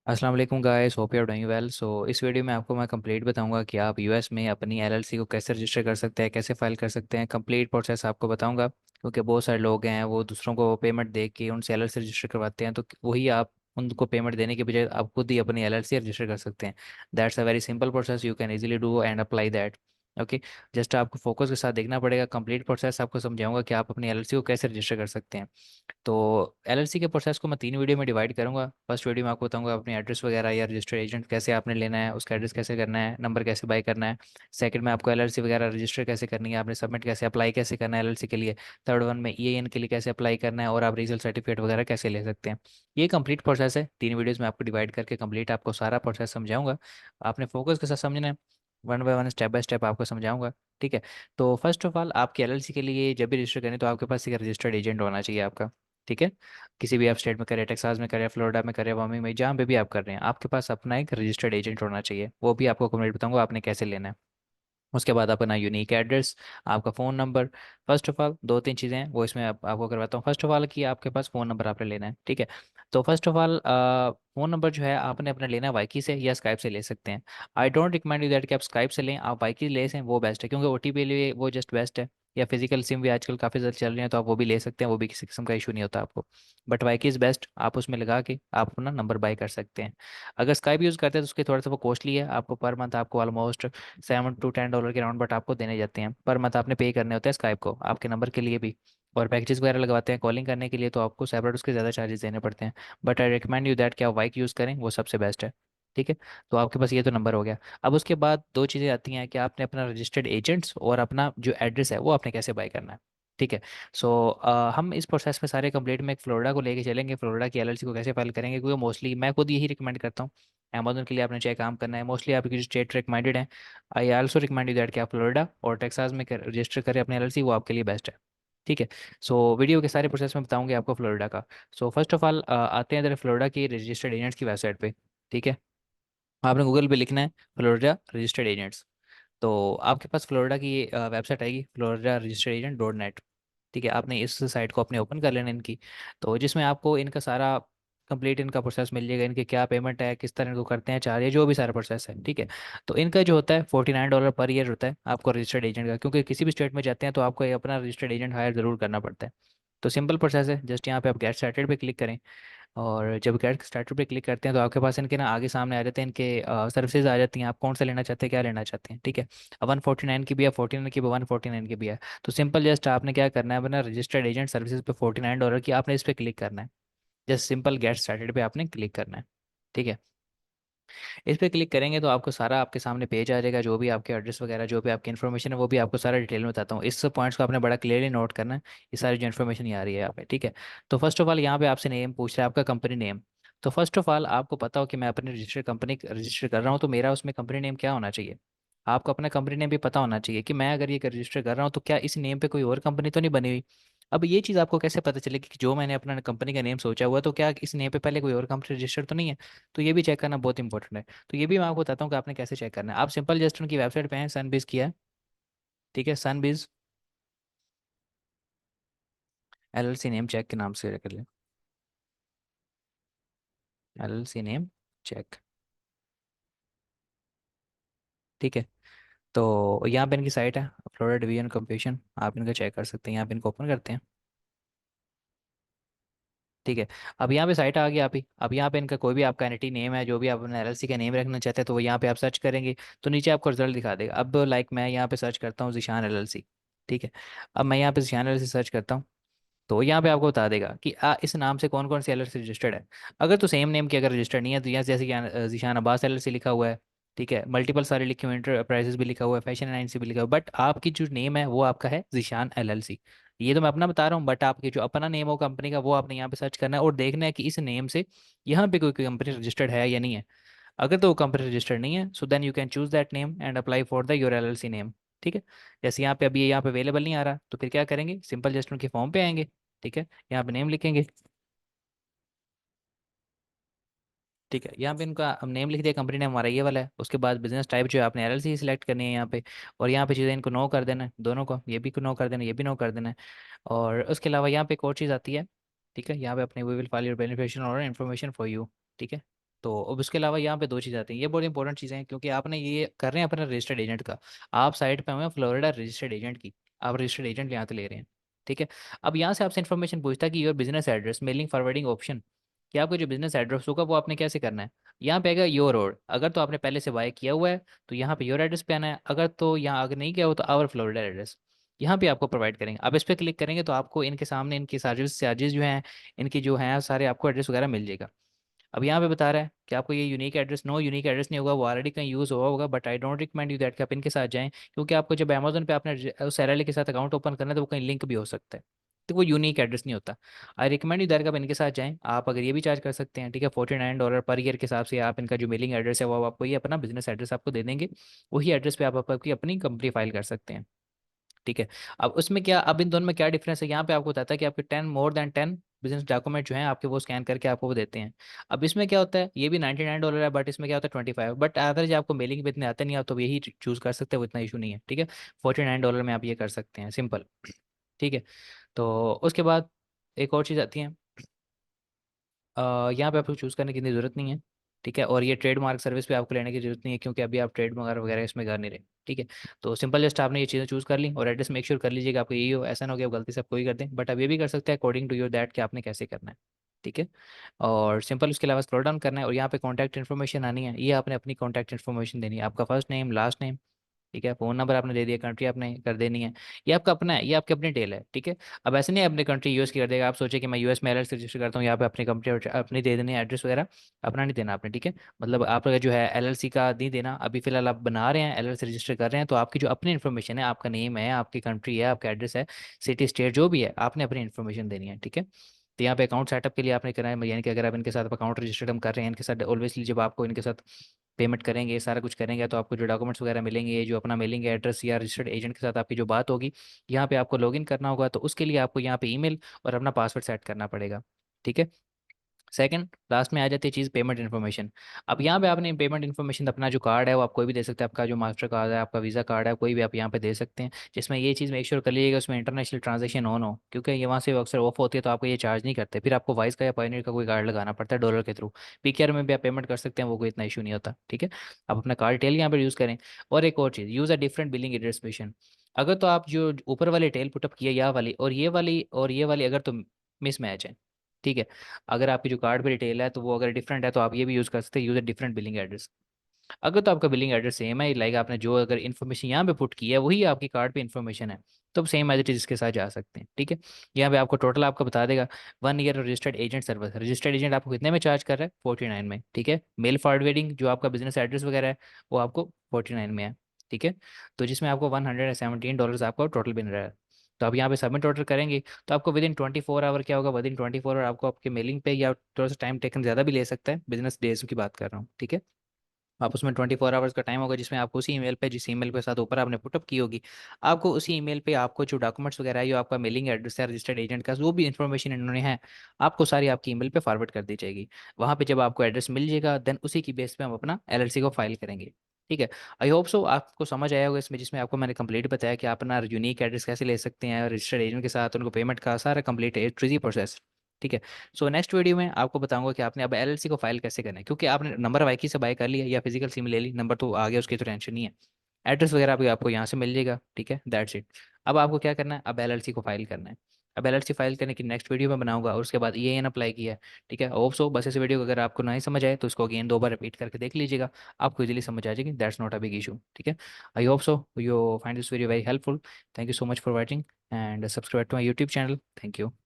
अस्सलाम वालेकुम guys, hope you are doing well. So इस वीडियो में आपको मैं कंप्लीट बताऊंगा कि आप यूएस में अपनी एलएलसी को कैसे रजिस्टर कर सकते हैं, कैसे फाइल कर सकते हैं। कंप्लीट प्रोसेस आपको बताऊंगा, क्योंकि बहुत सारे लोग हैं वो दूसरों को पेमेंट दे के उनसे एलएलसी रजिस्टर करवाते हैं, तो वही आप उनको पेमेंट देने के बजाय आप खुद ही अपनी एलएलसी रजिस्टर कर सकते हैं। That's a very simple process, you can easily do and apply that. Okay, just आपको फोकस के साथ देखना पड़ेगा। कंप्लीट प्रोसेस आपको समझाऊंगा कि आप अपनी एलएलसी को कैसे रजिस्टर कर सकते हैं। तो एलएलसी के प्रोसेस को मैं 3 वीडियो में डिवाइड करूंगा। फर्स्ट वीडियो में आपको बताऊंगा अपनी एड्रेस वगैरह या रजिस्टर्ड एजेंट कैसे आपने लेना है, उसका एड्रेस कैसे करना है, नंबर कैसे बाय करना है। सेकंड में आपको एलएलसी वगैरह रजिस्टर कैसे करनी है, आपने सबमिट कैसे अप्लाई कैसे करना है एलएलसी के लिए। थर्ड वन में ईएन के लिए कैसे अप्लाई करना है और आप रीजनल सर्टिफिकेट वगैरह कैसे ले सकते हैं। ये कंप्लीट प्रोसेस है, 3 वीडियोज़ में आपको डिवाइड करके कंप्लीट आपको सारा प्रोसेस समझाऊंगा। आपने फोकस के साथ समझना है, one by one step by step आपको समझाऊंगा। ठीक है। तो फर्स्ट ऑफ ऑल आपकी एलएलसी के लिए जब भी रजिस्टर करें तो आपके पास एक रजिस्टर्ड एजेंट होना चाहिए आपका। ठीक है। किसी भी आप स्टेट में करें, टेक्सास में करें, फ्लोरिडा में करें, वामी में, जहाँ पे भी आप कर रहे हैं, आपके पास अपना एक रजिस्टर्ड एजेंट होना चाहिए। वो भी आपको कंप्लीट बताऊंगा आपने कैसे लेना है। उसके बाद अपना यूनिक एड्रेस, आपका phone number. First of all 2-3 चीज़ें हैं वो इसमें आपको करवाता हूँ। फर्स्ट ऑफ ऑल कि आपके पास फ़ोन नंबर आपने लेना है। ठीक है। तो first of all phone number जो है आपने अपना लेना है वाइकी से या स्काइप से ले सकते हैं। आई डोंट रिकमेंड यू दैट कि आप स्काइप से लें, आप वाइकी ले सें वो बेस्ट है, क्योंकि ओटीपी लिए वो जस्ट बेस्ट है। या फिजिकल सिम भी आजकल काफ़ी ज़्यादा चल रही हैं, तो आप वो भी ले सकते हैं, वो भी किसी किस्म का इशू नहीं होता आपको। बट वाइकी इज़ बेस्ट, आप उसमें लगा के आप अपना नंबर बाय कर सकते हैं। अगर स्काइप यूज़ करते हैं तो उसके थोड़ा सा वो कॉस्टली है, आपको पर मंथ आपको ऑलमोस्ट $7 to $10 के राउंड बट आपको देने जाते हैं। पर मंथ आपने पे करने होते हैं स्काइप को आपके नंबर के लिए भी। और पैकेजेस वगैरह लगवाते हैं कॉलिंग करने के लिए, तो आपको सेपरेट उसके ज़्यादा चार्जेस देने पड़ते हैं। But I recommend you that कि आप वाइक यूज़ करें, वो सबसे बेस्ट है। ठीक है। तो आपके पास ये तो नंबर हो गया। अब उसके बाद 2 चीज़ें आती हैं कि आपने अपना रजिस्टर्ड एजेंट्स और अपना जो एड्रेस है वो आपने कैसे बाय करना है। ठीक है। सो हम इस प्रोसेस में सारे कंप्लीट में एक फ्लोरिडा को लेके चलेंगे, फ्लोरिडा की एलएलसी को कैसे फाइल करेंगे, क्योंकि मोस्टली मैं खुद यही रिकमेंड करता हूँ। अमेजोन के लिए आपने चाहे काम करना है, मोस्टली आपकी जो स्टेट रिकमेंडेड है, I also recommend you that कि आप फ्लोरिडा और टेक्सास में रजिस्टर करें अपने एलएलसी, वो आपके लिए बेस्ट है। ठीक है। सो वीडियो के सारे प्रोसेस में बताऊंगे आपको फ्लोरिडा का। सो फर्स्ट ऑफ ऑल आते हैं इधर फ्लोरिडा की रजिस्टर्ड एजेंट्स की वेबसाइट पे। ठीक है। आपने गूगल पे लिखना है फ्लोरिडा रजिस्टर्ड एजेंट्स, तो आपके पास फ्लोरिडा की वेबसाइट आएगी, floridaregisteredagentt.net। ठीक है। आपने इस साइट को अपने ओपन कर लेना इनकी, तो जिसमें आपको इनका सारा कंप्लीट इनका प्रोसेस मिल जाएगा, इनके क्या पेमेंट है, किस तरह इनको करते हैं, चार्ज है, जो भी सारा प्रोसेस है। ठीक है। तो इनका जो होता है $49 पर ईयर होता है आपको रजिस्टर्ड एजेंट का, क्योंकि किसी भी स्टेट में जाते हैं तो आपको ये अपना रजिस्टर्ड एजेंट हायर ज़रूर करना पड़ता है। तो सिंपल प्रोसेस है, जस्ट यहाँ पे आप गेट स्टार्टेड पे क्लिक करें। और जब गेट स्टार्टर पे क्लिक करते हैं तो आपके पास इनके ना आगे सामने आ जाते हैं, इनके सर्विसेज आ जाती हैं, आप कौन सा लेना चाहते हैं, क्या लेना चाहते हैं। ठीक है। अब 149 की भी है, 49 की भी, 149 की भी है। तो सिंपल जस्ट आपने क्या करना है, अपना रजिस्टर्ड एजेंट सर्विसेज पे $49 की आपने इस पर क्लिक करना है। जस्ट सिंपल गेट स्टार्टेड पे आपने क्लिक करना है। ठीक है। इस पर क्लिक करेंगे तो आपको सारा आपके सामने पेज आ जाएगा, जो भी आपके एड्रेस वगैरह जो भी आपकी इन्फॉर्मेशन है वो भी आपको सारा डिटेल में बताता हूँ। इस पॉइंट्स को आपने बड़ा क्लियरली नोट करना है, ये सारी जो इन्फॉर्मेशन यहाँ आ रही है यहाँ पे। ठीक है। तो फर्स्ट ऑफ ऑल यहाँ पे आपसे नेम पूछ रहा है, आपका कंपनी नेम। तो फर्स्ट ऑफ ऑल आपको पता हो कि मैं अपनी रजिस्टर्ड कंपनी रजिस्टर कर रहा हूँ, तो मेरा उसमें कंपनी नेम क्या होना चाहिए। आपको अपना कंपनी नेम भी पता होना चाहिए कि मैं अगर ये रजिस्टर कर रहा हूँ तो क्या इस नेम पे कोई और कंपनी तो नहीं बनी हुई। अब ये चीज़ आपको कैसे पता चलेगी कि जो मैंने अपना कंपनी का नेम सोचा हुआ है, तो क्या इस नेम पे पहले कोई और कंपनी रजिस्टर तो नहीं है। तो ये भी चेक करना बहुत इंपॉर्टेंट है। तो ये भी मैं आपको बताता हूँ कि आपने कैसे चेक करना है। आप सिंपल जस्ट उनकी वेबसाइट पे हैं, सनबिज किया है। ठीक है। सनबिज एलएलसी नेम चेक के नाम से कर ले, एलएलसी नेम चेक। ठीक है। तो यहाँ पे इनकी साइट है, फ्लोरिडा डिवीजन कंप्यूशन, आप इनका चेक कर सकते हैं। यहाँ पे इनको ओपन करते हैं। ठीक है। अब यहाँ पे साइट आ गई आप ही। अब यहाँ पे इनका कोई भी आपका एंटिटी नेम है, जो भी आप अपना एलएलसी का नेम रखना चाहते हैं, तो वो यहाँ पे आप सर्च करेंगे तो नीचे आपको रिजल्ट दिखा देगा। अब लाइक मैं यहाँ पे सर्च करता हूँ जिशान एलएलसी। ठीक है। अब मैं यहाँ पे जिशान एलएलसी सर्च करता हूँ, तो यहाँ पे आपको बता देगा कि इस नाम से कौन कौन सी एलएलसी रजिस्टर्ड है। अगर तो सेम नेम की अगर रजिस्टर्ड नहीं है, तो यहाँ जैसे कि जीशान अब्बास एलएलसी लिखा हुआ है। ठीक है। मल्टीपल सारे लिखे हुए, इंटरप्राइजेस भी लिखा हुआ है, फैशन एजेंसी भी लिखा हुआ है, बट आपकी जो नेम है वो आपका है जीशान एलएलसी। ये तो मैं अपना बता रहा हूँ, बट आपकी जो अपना नेम हो कंपनी का वो आपने यहाँ पे सर्च करना है और देखना है कि इस नेम से यहाँ पे कोई कंपनी रजिस्टर्ड है या नहीं है। अगर तो वो कंपनी रजिस्टर्ड नहीं है, so then you can choose that name and apply for the your LLC name. ठीक है। जैसे यहाँ पे अभी ये यहाँ पे अवेलेबल नहीं आ रहा, तो फिर क्या करेंगे, सिंपल जस्ट उनके फॉर्म पे आएंगे। ठीक है। यहाँ पे नेम लिखेंगे। ठीक है। यहाँ पे इनका हम नेम लिख दिया, कंपनी नेम हमारा ये वाला है। उसके बाद बिजनेस टाइप जो है आपने एलएलसी सिलेक्ट करनी है यहाँ पे। और यहाँ पे चीज़ें इनको नो कर देना है, दोनों को, ये भी नो कर देना है, ये भी नो कर देना है। और उसके अलावा यहाँ पे एक और चीज़ आती है। ठीक है। यहाँ पे अपने we will file your beneficial और इन्फॉर्मेशन फॉर यू। ठीक है। तो अब उसके अलावा यहाँ पे दो चीज़ आती हैं, ये बहुत इंपॉर्टेंट चीज़ें हैं, क्योंकि आपने ये कर रहे हैं अपना रजिस्टर्ड एजेंट का। आप साइट पे हुए हैं फ्लोरिडा रजिस्टर्ड एजेंट की, आप रजिस्टर्ड एजेंट यहाँ से ले रहे हैं। ठीक है। अब यहाँ से आपसे इन्फॉर्मेशन पूछता है कि your business address mailing forwarding option, कि आपका जो बिजनेस एड्रेस होगा वो आपने कैसे करना है। यहाँ पे आएगा योर रोड, अगर तो आपने पहले से बाय किया हुआ है तो यहाँ पे योर एड्रेस पे आना है, अगर तो यहाँ अगर नहीं किया हो तो आवर फ्लोरिडा एड्रेस यहाँ पे आपको प्रोवाइड करेंगे। आप इस पर क्लिक करेंगे तो आपको इनके सामने इनकी चार्जेस चार्जेस जो हैं, इनकी जो हैं सारे आपको एड्रेस वगैरह मिल जाएगा। अब यहाँ पे बता रहा है कि आपको ये unique address, no unique address नहीं होगा, वो ऑलरेडी कहीं यूज़ हुआ होगा, but I don't recommend you that कि आप इनके साथ जाएं, क्योंकि आपको जब अमेजोन पे आपने उस एलएलए के साथ अकाउंट ओपन करना है तो वो कहीं लिंक भी हो सकता है, तो वो यूनिक एड्रेस नहीं होता। आई रिकमेंड यू दैट कि आप इनके साथ जाएं। आप अगर ये भी चार्ज कर सकते हैं, ठीक है, $49 पर ईयर के हिसाब से आप इनका जो मेलिंग एड्रेस है वो आपको ये अपना बिजनेस एड्रेस आपको दे देंगे, वही एड्रेस पे आप आपकी अपनी कंपनी फाइल कर सकते हैं। ठीक है। अब उसमें क्या, अब इन दोनों में क्या डिफरेंस है, यहाँ पे आपको बताता है कि आपके 10 मोर देन 10 बिजनेस डॉक्यूमेंट जो हैं आपके वो स्कैन करके आपको वो देते हैं। अब इसमें क्या होता है, ये भी $99 है, बट इसमें क्या होता है 25, बट अगर जो आपको मेलिंग पे इतने आते नहीं, आप तो यही चूज़ कर सकते हैं, वो इतना इशू नहीं है। ठीक है। $49 में आप ये कर सकते हैं, सिंपल। ठीक है। तो उसके बाद एक और चीज़ आती है, यहाँ पे आपको चूज़ करने की इतनी ज़रूरत नहीं है। ठीक है। और ये ट्रेडमार्क सर्विस पे आपको लेने की जरूरत नहीं है, क्योंकि अभी आप ट्रेडमार्क वगैरह इसमें कर नहीं रहे। ठीक है। तो सिंपल जस्ट आपने ये चीज़ें चूज़ कर ली, और एड्रेस मेक श्योर कर लीजिएगा आपको यही हो, ऐसा ना हो कि आप गलती से आप कोई कर दें, बट आप ये भी कर सकते हैं अकॉर्डिंग टू योर दैट कि आपने कैसे करना है। ठीक है। और सिंपल उसके अलावा स्क्रॉल डाउन करना है, और यहाँ पे कॉन्टैक्ट इन्फॉर्मेशन आनी है, ये आपने अपनी कॉन्टैक्ट इन्फॉर्मेशन देनी है, आपका फर्स्ट नेम लास्ट नेम। ठीक है। फ़ोन नंबर आपने दे दिया, कंट्री आपने कर देनी है। ये आपका अपना है, ये आपकी अपनी टेल है। ठीक है। अब ऐसे नहीं अपनी कंट्री यूएस की कर देगा, आप सोचे कि मैं यूएस में एलएलसी रजिस्टर करता हूँ, यहाँ पे अपनी कंपनी अपनी दे देनी है एड्रेस वगैरह, अपना नहीं देना आपने। ठीक है। मतलब आपका जो है एलएलसी का नहीं देना, अभी फिलहाल आप बना रहे हैं एलएलसी रजिस्टर कर रहे हैं, तो आपकी जो अपनी इन्फॉर्मेशन है, आपका नेम है, आपकी कंट्री है, आपका एड्रेस है, सिटी स्टेट जो भी है, आपने अपनी इन्फॉर्मेशन देनी है। ठीक है। तो यहाँ पे अकाउंट सेटअप के लिए आपने करना है, यानी कि अगर आप इनके साथ अकाउंट रजिस्टर्ड हम कर रहे हैं इनके साथ, ऑलवेजली जब आपको इनके साथ पेमेंट करेंगे, ये सारा कुछ करेंगे, तो आपको जो डॉक्यूमेंट्स वगैरह मिलेंगे, ये जो अपना मिलेंगे एड्रेस या रजिस्टर्ड एजेंट के साथ आपकी जो बात होगी, यहाँ पे आपको लॉगिन करना होगा, तो उसके लिए आपको यहाँ पे ईमेल और अपना पासवर्ड सेट करना पड़ेगा। ठीक है। सेकंड लास्ट में आ जाती है चीज़ पेमेंट इन्फॉर्मेशन। अब यहाँ पे आपने पेमेंट इन्फॉर्मेशन अपना जो कार्ड है वो आप कोई भी दे सकते हैं, आपका जो मास्टर कार्ड है, आपका वीज़ा कार्ड है, कोई भी आप यहाँ पे दे सकते हैं, जिसमें ये चीज़ मेक श्योर कर लीजिएगा उसमें इंटरनेशनल ट्रांजेक्शन ऑन हो, क्योंकि ये वहाँ से अक्सर ऑफ होती है, तो आपको ये चार्ज नहीं करते, फिर आपको वाइस का या पॉइनेट का कोई कार्ड लगाना पड़ता है डॉलर के थ्रू। पीकेआर में भी आप पेमेंट कर सकते हैं, वो कोई इतना इशू नहीं होता। ठीक है। आप अपना कार्ड टेल यहाँ पर यूज़ करें। और एक और चीज़, use a different billing address. अगर तो आप जो ऊपर वाले टेल पुटअप किया या वाली और ये वाली अगर तो मिसमैच है। ठीक है। अगर आपकी जो कार्ड पे डिटेल है तो वो अगर डिफरेंट है, तो आप ये भी यूज़ कर सकते हैं, यूज़ डिफरेंट बिलिंग एड्रेस। अगर तो आपका बिलिंग एड्रेस सेम है, लाइक आपने जो अगर इन्फॉर्मेशन यहाँ पे पुट की है वही आपकी कार्ड पे इन्फॉर्मेशन है, तो सेम एज इट इज इसके साथ जा सकते हैं। ठीक है। यहाँ पे आपको टोटल आपको बता देगा 1 year registered agent service, registered agent आपको कितने में चार्ज कर रहा है, 49 में। ठीक है। मेल फॉरवर्डिंग जो आपका बिजनेस एड्रेस वगैरह है वो आपको 49 में है। ठीक है। तो जिसमें आपको $117 आपको टोटल बिन रहा है। तो आप यहाँ पे सबमिट ऑर्डर करेंगे, तो आपको विद इन 24 आवर क्या होगा, विद इन 24 आवर आपको आपके मेलिंग पे, या थोड़ा सा टाइम टेकन ज़्यादा भी ले सकता है, बिजनेस डेज की बात कर रहा हूँ। ठीक है। आप उसमें 24 आवर्स का टाइम होगा, जिसमें आपको उसी ईमेल पे, जिस ईमेल के साथ ऊपर आपने पुटअप की होगी, आपको उसी ईमेल पे आपको जो डॉक्यूमेंट्स वगैरह है, जो आपका मेलिंग एड्रेस है रजिस्टर्ड एजेंट का, जो भी इन्फॉर्मेशन इन्होंने है, आपको सारी आपकी ईमेल पे फॉरवर्ड कर दी जाएगी। वहाँ पे जब आपको एड्रेस मिल जाएगा, देन उसी की बेस पे हम अपना एलएलसी को फाइल करेंगे। ठीक है। आई होप सो आपको समझ आया होगा इसमें, जिसमें आपको मैंने कंप्लीट बताया कि आप अपना यूनिक एड्रेस कैसे ले सकते हैं, रजिस्टर्ड एजेंट के साथ उनको पेमेंट का सारा कंप्लीट है, ट्रिजी प्रोसेस। ठीक है। सो नेक्स्ट वीडियो में आपको बताऊंगा कि आपने अब एलएलसी को फाइल कैसे करना है, क्योंकि आपने नंबर वाईकी से बाय कर लिया या फिजिकल सिम ले ली, नंबर तो आ गया, उसकी तो टेंशन नहीं है, एड्रेस वगैरह भी आपको यहाँ से मिल जाएगा। ठीक है। That's it. अब आपको क्या करना है, अब एलएलसी को फाइल करना है। अब एलएलसी फाइल करने की नेक्स्ट वीडियो में बनाऊंगा, और उसके बाद ईएएन अप्लाई किया है। ठीक है। होप सो बस इस वीडियो को अगर आपको नहीं समझ आए तो उसको अगेन 2 बार रिपीट करके देख लीजिएगा, आपको इजीली समझ आ जाएगी, that's not a big issue. ठीक है। I hope so you find this video very helpful. Thank you so much for watching, and subscribe to my YouTube channel. Thank you.